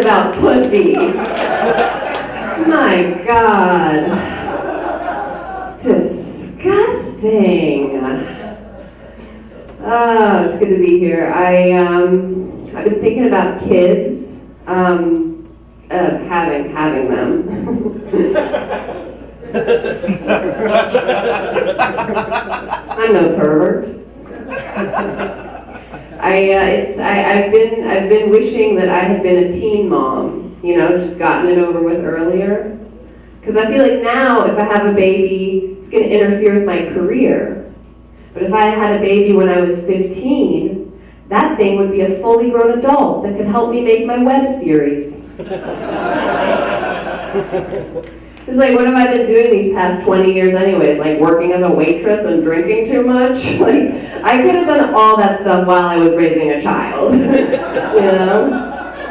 about pussy. My God. Disgusting. Oh, it's good to be here. I've been thinking about kids, having them. I'm no pervert. I've been wishing that I had been a teen mom, just gotten it over with earlier. Because I feel like now, if I have a baby, it's going to interfere with my career. But if I had a baby when I was 15, that thing would be a fully grown adult that could help me make my web series. It's like, what have I been doing these past 20 years anyways? Like working as a waitress and drinking too much? Like, I could have done all that stuff while I was raising a child,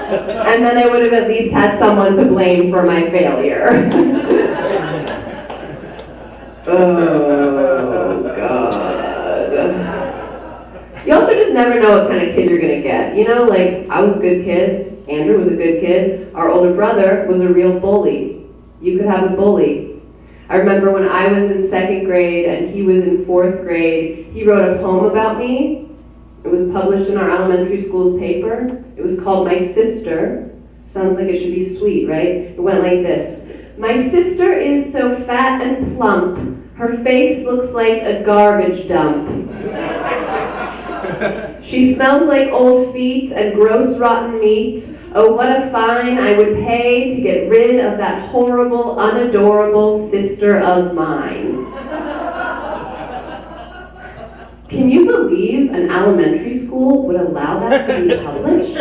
And then I would have at least had someone to blame for my failure. Oh, God. You also just never know what kind of kid you're gonna get. Like, I was a good kid, Andrew was a good kid, our older brother was a real bully. You could have a bully. I remember when I was in 2nd grade and he was in 4th grade, he wrote a poem about me. It was published in our elementary school's paper. It was called My Sister. Sounds like it should be sweet, right? It went like this. My sister is so fat and plump, her face looks like a garbage dump. She smells like old feet and gross rotten meat. Oh, what a fine I would pay to get rid of that horrible, unadorable sister of mine. Can you believe an elementary school would allow that to be published?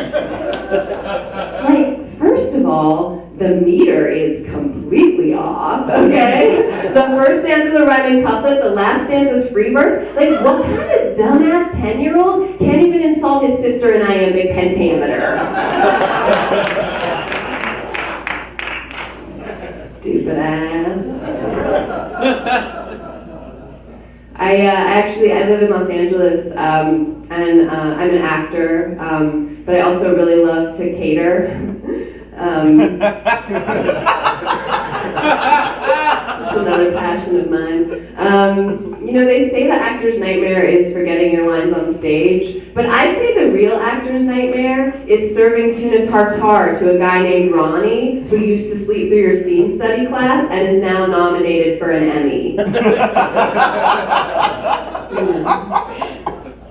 Like, first of all, the meter is completely off, okay? The first stanza is a rhyming couplet, the last stanza is free verse. Like, what kind of dumbass 10-year-old can't even insult his sister in iambic pentameter? Stupid ass. I live in Los Angeles, and I'm an actor, but I also really love to cater. That's another passion of mine. They say the actor's nightmare is forgetting your lines on stage, but I'd say the real actor's nightmare is serving tuna tartare to a guy named Ronnie who used to sleep through your scene study class and is now nominated for an Emmy.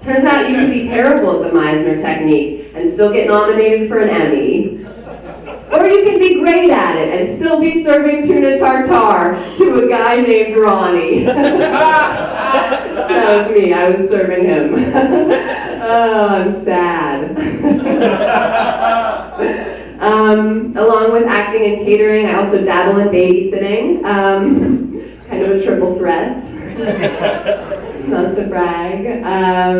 Turns out you can be terrible at the Meisner technique and still get nominated for an Emmy. Or you can be great at it and still be serving tuna tartare to a guy named Ronnie. That was me, I was serving him. Oh, I'm sad. Along with acting and catering, I also dabble in babysitting. Kind of a triple threat. Not to brag. I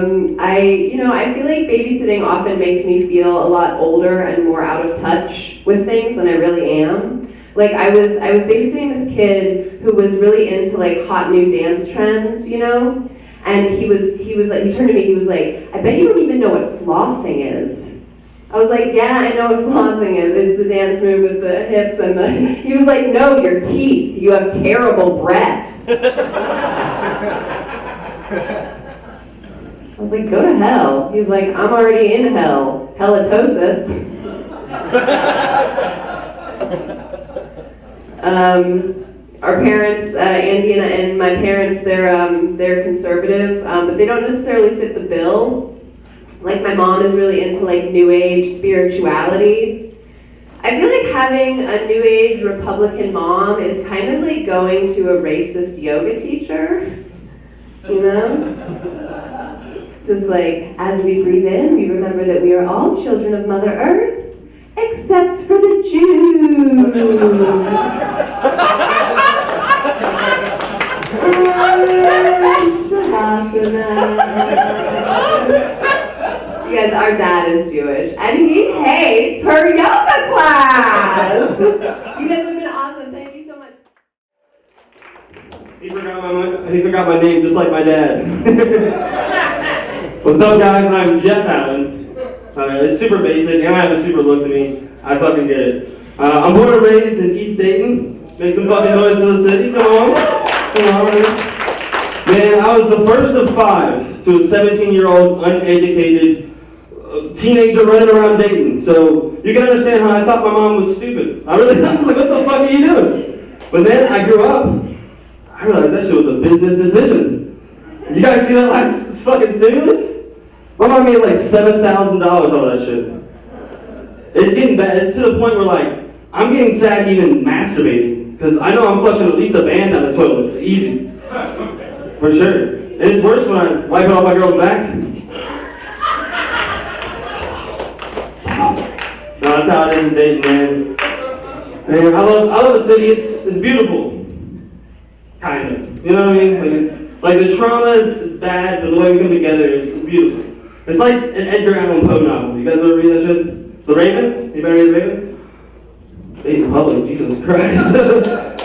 feel like babysitting often makes me feel a lot older and more out of touch with things than I really am. Like I was babysitting this kid who was really into like hot new dance trends, and he turned to me, he was like, I bet you don't even know what flossing is. I was like, yeah, I know what flossing is. It's the dance move with the hips and the... He was like, no, your teeth. You have terrible breath. I was like, go to hell. He was like, I'm already in hell. Halitosis. Our parents, Andy and my parents, they're conservative, but they don't necessarily fit the bill. Like my mom is really into like new age spirituality. I feel like having a new age Republican mom is kind of like going to a racist yoga teacher, Just like, as we breathe in, we remember that we are all children of Mother Earth, except for the Jews. You guys, our dad is Jewish, and he hates her yoga class. You guys have been awesome. Thank you so much. He forgot my name, just like my dad. What's up, guys? I'm Jeff Allen. It's super basic, and I have a super look to me. I fucking get it. I'm born and raised in East Dayton. Make some fucking noise for the city. Come on. Man, I was the first of 5 to a 17-year-old uneducated teenager running around Dayton. So you can understand how I thought my mom was stupid. I was like, what the fuck are you doing? But then I grew up. I realized that shit was a business decision. You guys see that last fucking stimulus? My mom made like $7,000 over that shit. It's getting bad. It's to the point where like, I'm getting sad even masturbating. Because I know I'm flushing at least a band down the toilet. Easy. For sure. And it's worse when I wipe it off my girl's back. No, that's how it is in Dayton, man. Man, I love the city. It's beautiful. Kind of. You know what I mean? Like the trauma is bad, but the way we come together is beautiful. It's like an Edgar Allan Poe novel. You guys ever read that shit? The Raven? Anybody read The Raven? Dayton Public, Jesus Christ.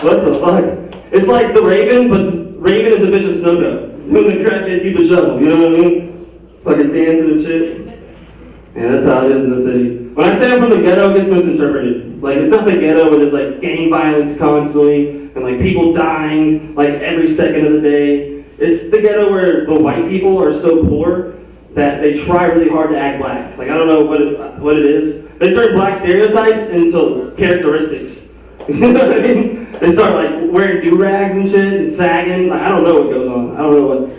What the fuck? It's like The Raven, but Raven is a bitch of Snowdo. Doing the crackhead Cupid shovel, you know what I mean? Fucking dancing and shit. Yeah, that's how it is in the city. When I say I'm from the ghetto, it gets misinterpreted. Like, it's not the ghetto where there's like gang violence constantly and like people dying like every second of the day. It's the ghetto where the white people are so poor that they try really hard to act black. Like, I don't know what it is. They turn black stereotypes into characteristics. You know what I mean? They start like wearing do-rags and shit and sagging. Like, I don't know what goes on. I don't know what.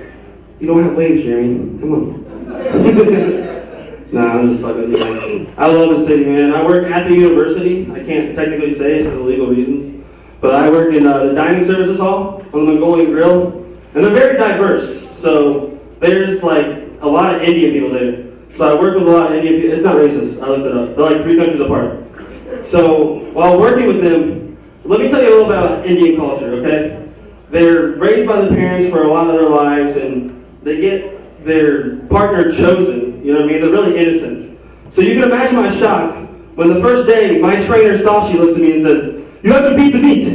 You don't have waves, Jeremy. Come on. Nah, I'm just fucking with you. I love the city, man. I work at the university. I can't technically say it for legal reasons. But I work in the dining services hall on the Mongolian Grill. And they're very diverse. So there's like a lot of Indian people there. So I work with a lot of Indian people. It's not racist. I looked it up. They're like 3 countries apart. So while working with them, let me tell you a little bit about Indian culture, okay? They're raised by the parents for a lot of their lives, and they get their partner chosen, you know what I mean? They're really innocent. So you can imagine my shock when the first day my trainer Sashi looks at me and says, "You have to beat the meat.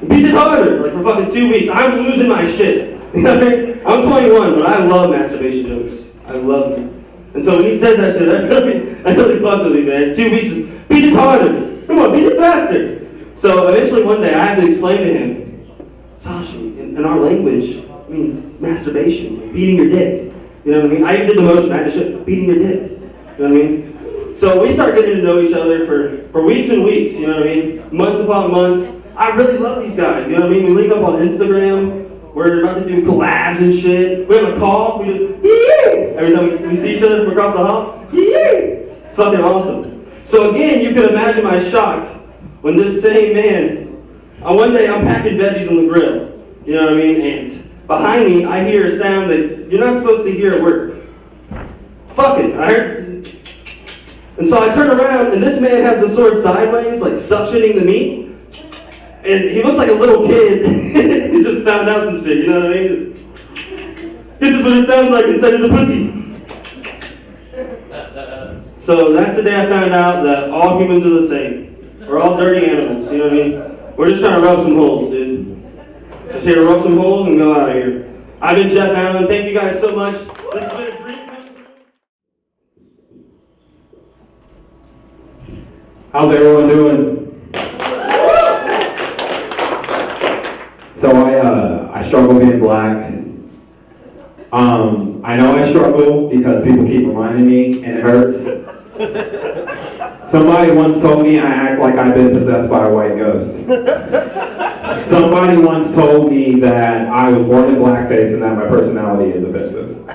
Beat it harder." Like for fucking 2 weeks. I'm losing my shit. You know what I mean? I'm 21, but I love masturbation jokes. I love them. And so when he said that shit, I really fucked with me, man. 2 weeks is, beat it harder. Come on, beat it faster. So eventually one day I have to explain to him, Sashi, in our language, means masturbation, like beating your dick. You know what I mean? I did the motion, I had to show beating your dick. You know what I mean? So we start getting to know each other for weeks and weeks, you know what I mean? Months upon months. I really love these guys, you know what I mean? We link up on Instagram. We're about to do collabs and shit. We have a call. We do, yee! Every time we see each other from across the hall. Yee! It's fucking awesome. So again, you can imagine my shock when this same man, one day I'm packing veggies on the grill. You know what I mean? And behind me, I hear a sound that you're not supposed to hear at work. Fucking, I heard. And so I turn around, and this man has the sword sideways, like suctioning the meat. And he looks like a little kid. He just found out some shit, you know what I mean? This is what it sounds like inside of the pussy. So that's the day I found out that all humans are the same. We're all dirty animals, you know what I mean? We're just trying to rub some holes, dude. Just here to rub some holes and go out of here. I've been Jeff Allen. Thank you guys so much. This has been a dream come true. How's everyone doing? So I struggle being black. I know I struggle because people keep reminding me and it hurts. Somebody once told me I act like I've been possessed by a white ghost. Somebody once told me that I was born in blackface and that my personality is offensive.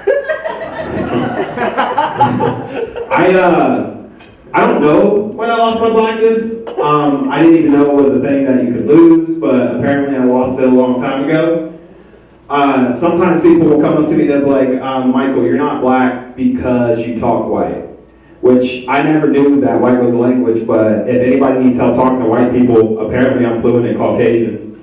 I don't know when I lost my blackness. I didn't even know it was a thing that you could lose, but apparently I lost it a long time ago. Sometimes people will come up to me, they'll be like, Michael, you're not black because you talk white. Which I never knew that white was a language, but if anybody needs help talking to white people, apparently I'm fluent in Caucasian.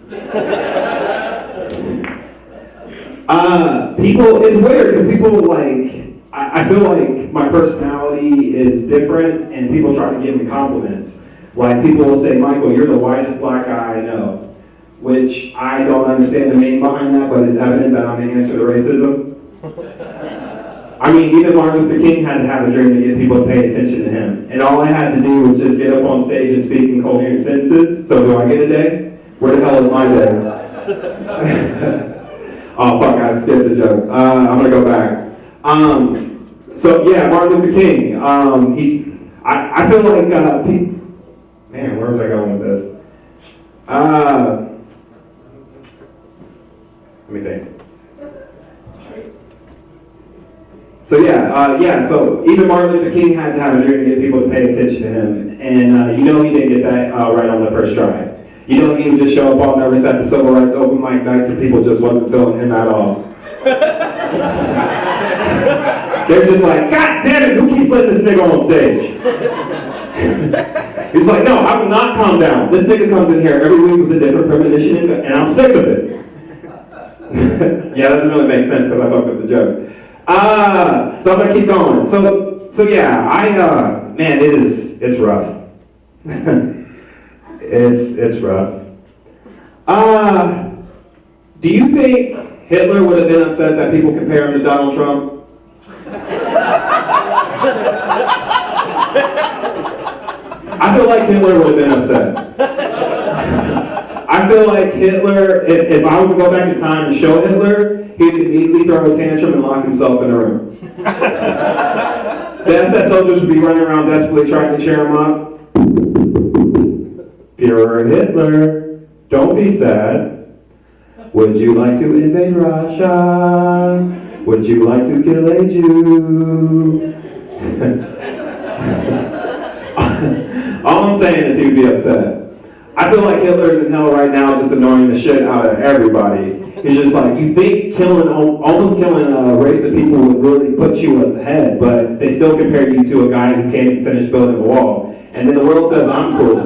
It's weird because people like, I feel like my personality is different and people try to give me compliments. Like people will say, Michael, you're the whitest black guy I know, which I don't understand the meaning behind that, but it's evident that I'm an answer to racism. I mean, even Martin Luther King had to have a dream to get people to pay attention to him. And all I had to do was just get up on stage and speak in coherent sentences. So do I get a day? Where the hell is my day? Oh, fuck, I skipped the joke. I'm going to go back. So, yeah, Martin Luther King. I feel like, man, where was I going with this? Let me think. So so even Martin Luther King had to have a dream to get people to pay attention to him, and he didn't get that right on the first try. He didn't just show up all nervous at the civil rights open mic nights and people just wasn't feeling him at all. They're just like, God damn it, who keeps letting this nigga on stage? He's like, no, I will not calm down. This nigga comes in here every week with a different premonition and I'm sick of it. Yeah, that doesn't really make sense because I fucked up the joke. So I'm gonna keep going. So yeah, man, it's rough. it's rough. Do you think Hitler would have been upset that people compare him to Donald Trump? I feel like Hitler would have been upset. I feel like Hitler, if I was to go back in time and show Hitler, he'd immediately throw a tantrum and lock himself in a room. The SS soldiers would be running around desperately trying to cheer him up. Führer Hitler, don't be sad. Would you like to invade Russia? Would you like to kill a Jew? All I'm saying is he would be upset. I feel like Hitler's in hell right now just annoying the shit out of everybody. He's just like, you think almost killing a race of people would really put you ahead, but they still compare you to a guy who can't even finish building a wall. And then the world says, I'm cool.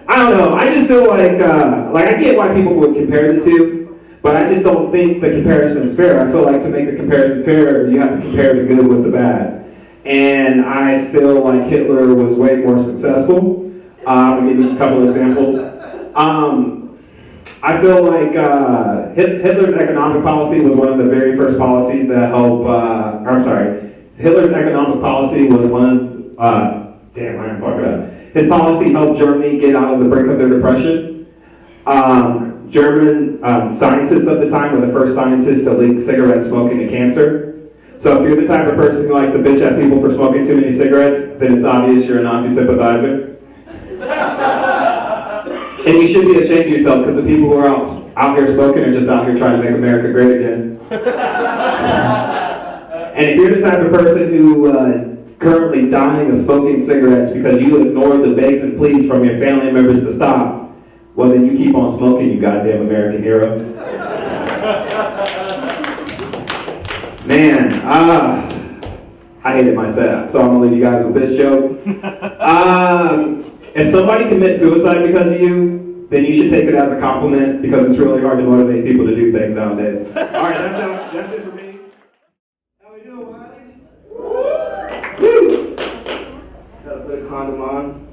I don't know, I just feel like I get why people would compare the two, but I just don't think the comparison is fair. I feel like to make the comparison fair, you have to compare the good with the bad. And I feel like Hitler was way more successful. I'm going to give you a couple of examples. I feel like Hitler's economic policy was one of the very first policies that helped, Hitler's economic policy was one of, damn, I didn't fuck it up. His policy helped Germany get out of the brink of their depression. German scientists at the time were the first scientists to link cigarette smoking to cancer. So if you're the type of person who likes to bitch at people for smoking too many cigarettes, then it's obvious you're a Nazi sympathizer. And you should be ashamed of yourself because the people who are out here smoking are just out here trying to make America great again. And if you're the type of person who is currently dying of smoking cigarettes because you ignored the begs and pleas from your family members to stop, well then you keep on smoking, you goddamn American hero. Man, I hated my setup, so I'm gonna leave you guys with this joke. If somebody commits suicide because of you, then you should take it as a compliment because it's really hard to motivate people to do things nowadays. All right, that's it for me. How we doing, Wiley? Woo! Got a bit of condom on.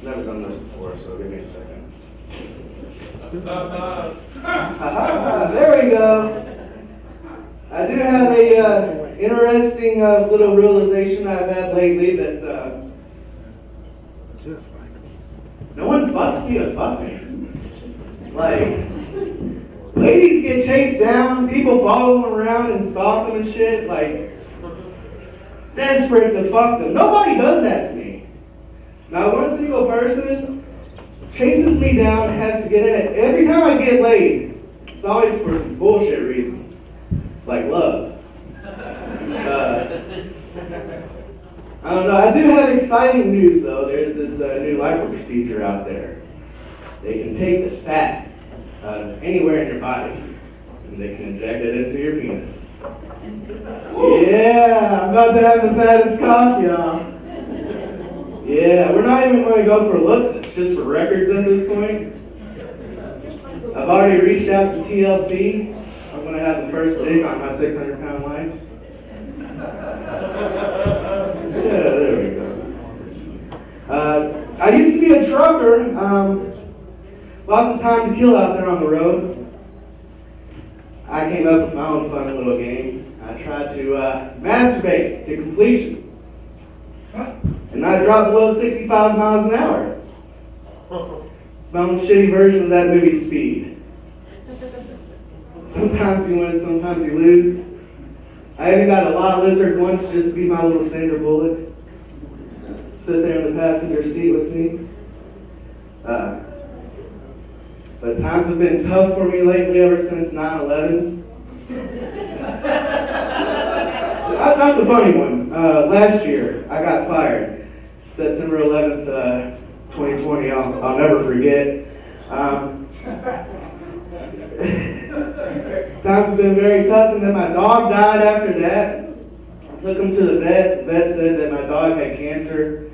Never done this before, so give me a second. There we go. I do have a interesting little realization I've had lately that no one fucks me to fuck me. Like, ladies get chased down, people follow them around and stalk them and shit, like, desperate to fuck them. Nobody does that to me. Not one single person chases me down and has to get in it. Every time I get laid, it's always for some bullshit reason. Like love. I don't know. I do have exciting news though. There's this new lipo procedure out there. They can take the fat out of anywhere in your body and they can inject it into your penis. Yeah, I'm about to have the fattest cock, y'all. Yeah, we're not even going to go for looks. It's just for records at this point. I've already reached out to TLC. I'm going to have the first dig on my 600-pound line. Yeah, there we go. I used to be a trucker. Lots of time to kill out there on the road. I I came up with my own fun little game. I tried to masturbate to completion. And I dropped below 65 miles an hour. It's my own shitty version of that movie Speed. Sometimes you win, sometimes you lose. I even got a lot lizard once just to be my little Sandra Bullock. Sit there in the passenger seat with me. But times have been tough for me lately ever since 9/11. That's not the funny one. Last year, I got fired. September 11th, 2020, I'll never forget. Times have been very tough, and then my dog died after that. I took him to the vet. The vet said that my dog had cancer.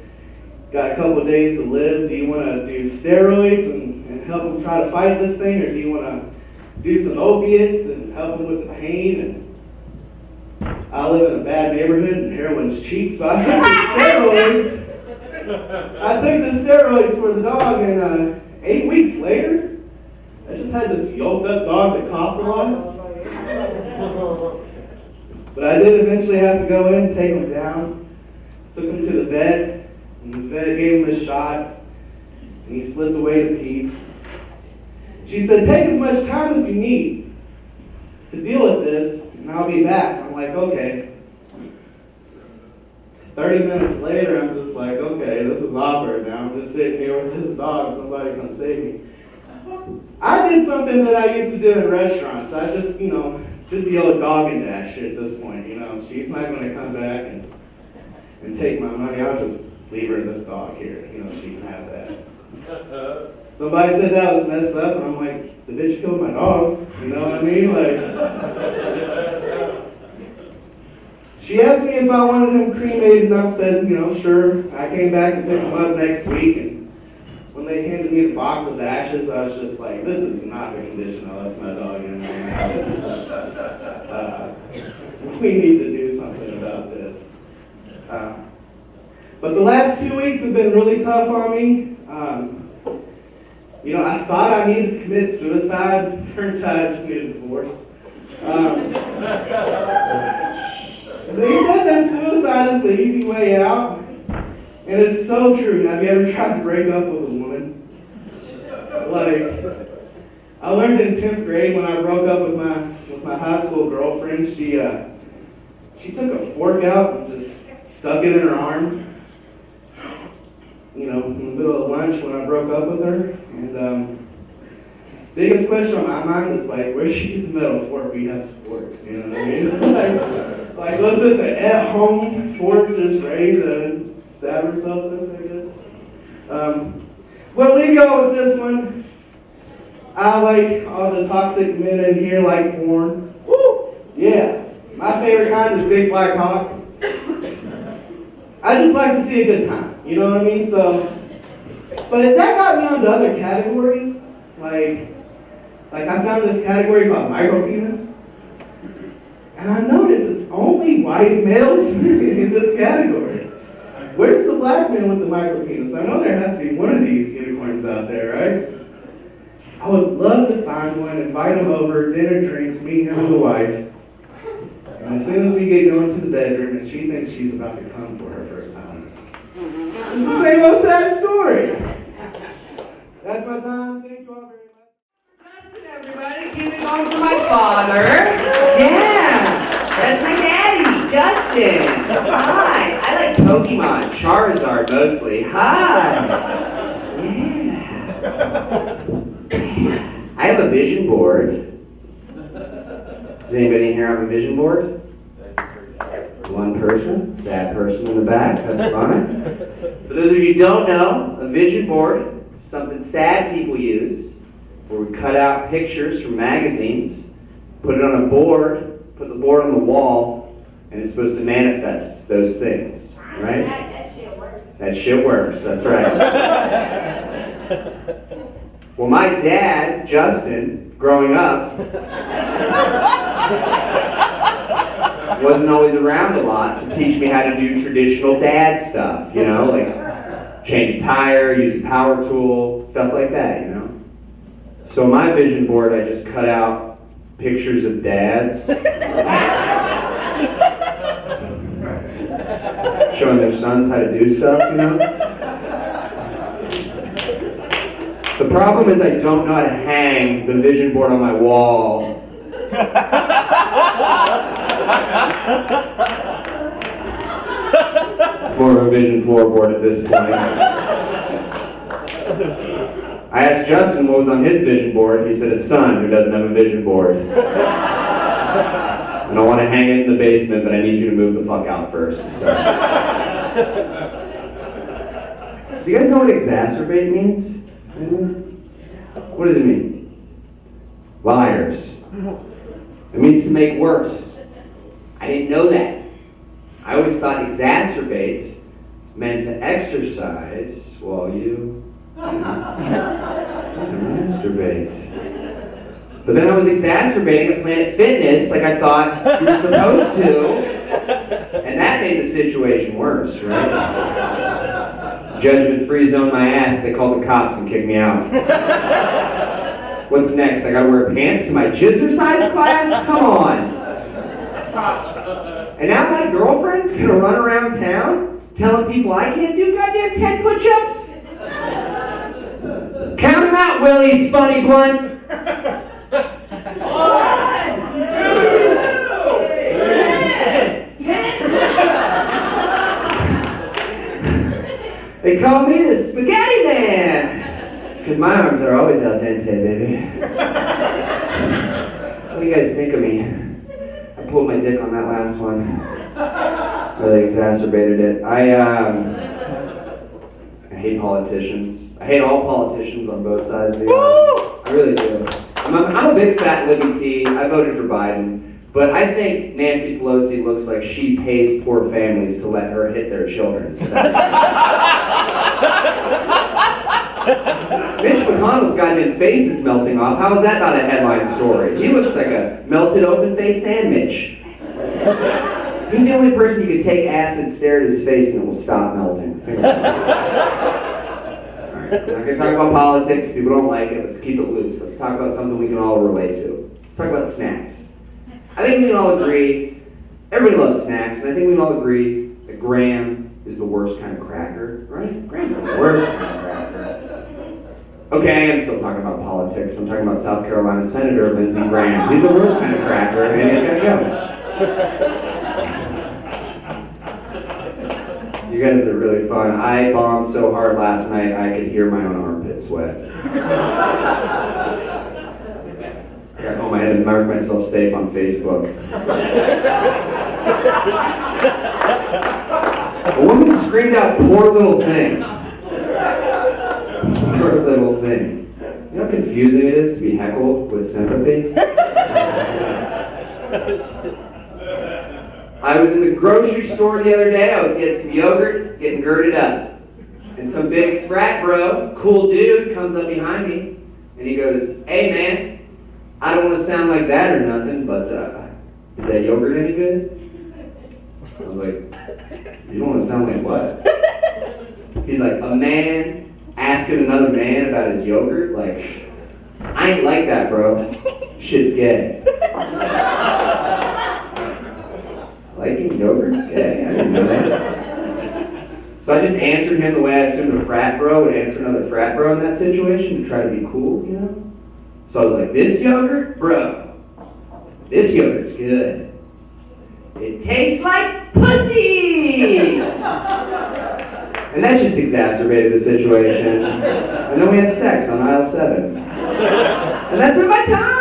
Got a couple days to live. Do you want to do steroids and help him try to fight this thing, or do you want to do some opiates and help him with the pain? And I live in a bad neighborhood and heroin's cheap, so I took the steroids. I took the steroids for the dog, and 8 weeks later, I just had this yoked up dog that coughed a lot. But I did eventually have to go in and take him down. Took him to the vet, and the vet gave him a shot, and he slipped away to peace. She said, take as much time as you need to deal with this, and I'll be back. I'm like, okay. 30 minutes later, I'm just like, okay, this is awkward now. I'm just sitting here with this dog, somebody come save me. I did something that I used to do in restaurants. I just, did the old dog and dash shit at this point, She's not going to come back and take my money. I'll just leave her this dog here, she can have that. Somebody said that was messed up, and I'm like, the bitch killed my dog, you know what I mean? She asked me if I wanted him cremated, and I said, sure. I came back to pick him up next week, and when they handed me the box of ashes, I was just like, this is not the condition I left my dog in. We need to do something about this. But the last 2 weeks have been really tough on me. I thought I needed to commit suicide. Turns out I just need a divorce. They said that suicide is the easy way out. And it's so true. Have you ever tried to break up with a woman? I learned in 10th grade when I broke up with my high school girlfriend. She took a fork out and just stuck it in her arm. In the middle of lunch when I broke up with her. And biggest question on my mind was where'd she get the metal fork? We have sporks, you know what I mean? Was this an at-home fork just ready to stab herself with, I guess? Well, leave y'all with this one. I like all the toxic men in here like porn. Woo! Yeah. My favorite kind is big black hawks. I just like to see a good time. You know what I mean? But that got me onto other categories. I found this category called micropenis. And I noticed it's only white males in this category. Where's the black man with the micropenis? I know there has to be one of these unicorns out there, right? I would love to find one, invite him over, dinner, drinks, meet him with a wife. And as soon as we get going to the bedroom and she thinks she's about to come for her first time. It's the same old sad story. That's my time. Thank you all very much. Justin, everybody, give it on for my father. Yeah, that's my daddy, Justin. Hi. I like Pokemon, Charizard mostly. Hi. Yeah. I have a vision board. Does anybody in here have a vision board? One person, sad person in the back, that's fine. For those of you who don't know, a vision board is something sad people use, where we cut out pictures from magazines, put it on a board, put the board on the wall, and it's supposed to manifest those things, right? That shit works. That shit works, that's right. Well, my dad, Justin, growing up, wasn't always around a lot to teach me how to do traditional dad stuff, like change a tire, use a power tool, stuff like that, So on my vision board, I just cut out pictures of dads showing their sons how to do stuff, you know? The problem is I don't know how to hang the vision board on my wall. It's more of a vision floorboard at this point. I asked Justin what was on his vision board. He said a son who doesn't have a vision board. And I want to hang it in the basement, but I need you to move the fuck out first. So. Do you guys know what exacerbate means? What does it mean? Liars. It means to make worse. I didn't know that. I always thought exacerbate meant to exercise while you masturbate. But then I was exacerbating at Planet Fitness like I thought you were supposed to, and that made the situation worse, right? Judgment-free zone my ass, they called the cops and kicked me out. What's next? I gotta wear pants to my jazzercise class? Come on. And now my girlfriend's gonna run around town telling people I can't do goddamn 10 push-ups? Count them out, Willie's funny blunt. 1, 2, 10 push-ups. They call me the Spaghetti Man. Because my arms are always al dente, baby. What do you guys think of me? I pulled my dick on that last one. Really exacerbated it. I hate politicians. I hate all politicians on both sides of the aisle. I really do. I'm a big fat Libby T. I voted for Biden. But I think Nancy Pelosi looks like she pays poor families to let her hit their children. Mitch McConnell's goddamn face is melting off. How is that not a headline story? He looks like a melted open-faced sandwich. He's the only person you can take acid, stare at his face, and it will stop melting. Alright, I'm not gonna talk about politics. People don't like it. Let's keep it loose. Let's talk about something we can all relate to. Let's talk about snacks. I think we can all agree, everybody loves snacks, and I think we can all agree that Graham is the worst kind of cracker, right? Graham's the worst kind of cracker. Okay, I am still talking about politics. I'm talking about South Carolina Senator Lindsey Graham. He's the worst kind of cracker, and he's gonna go. You guys are really fun. I bombed so hard last night, I could hear my own armpit sweat. I got home, I had to mark myself safe on Facebook. A woman screamed out, "Poor little thing." Poor little thing. You know how confusing it is to be heckled with sympathy? I was in the grocery store the other day, I was getting some yogurt, getting girded up. And some big frat bro, cool dude, comes up behind me, and he goes, "Hey man, I don't want to sound like that or nothing, but is that yogurt any good?" I was like, "You don't want to sound like what?" He's like, "A man asking another man about his yogurt? Like, I ain't like that, bro. Shit's gay." Liking yogurt's gay? I didn't know that. So I just answered him the way I assumed a frat bro would answer another frat bro in that situation to try to be cool, you know? So I was like, "This yogurt? Bro, this yogurt's good. It tastes like pussy!" And that just exacerbated the situation. And then we had sex on aisle 7. And that's been my time!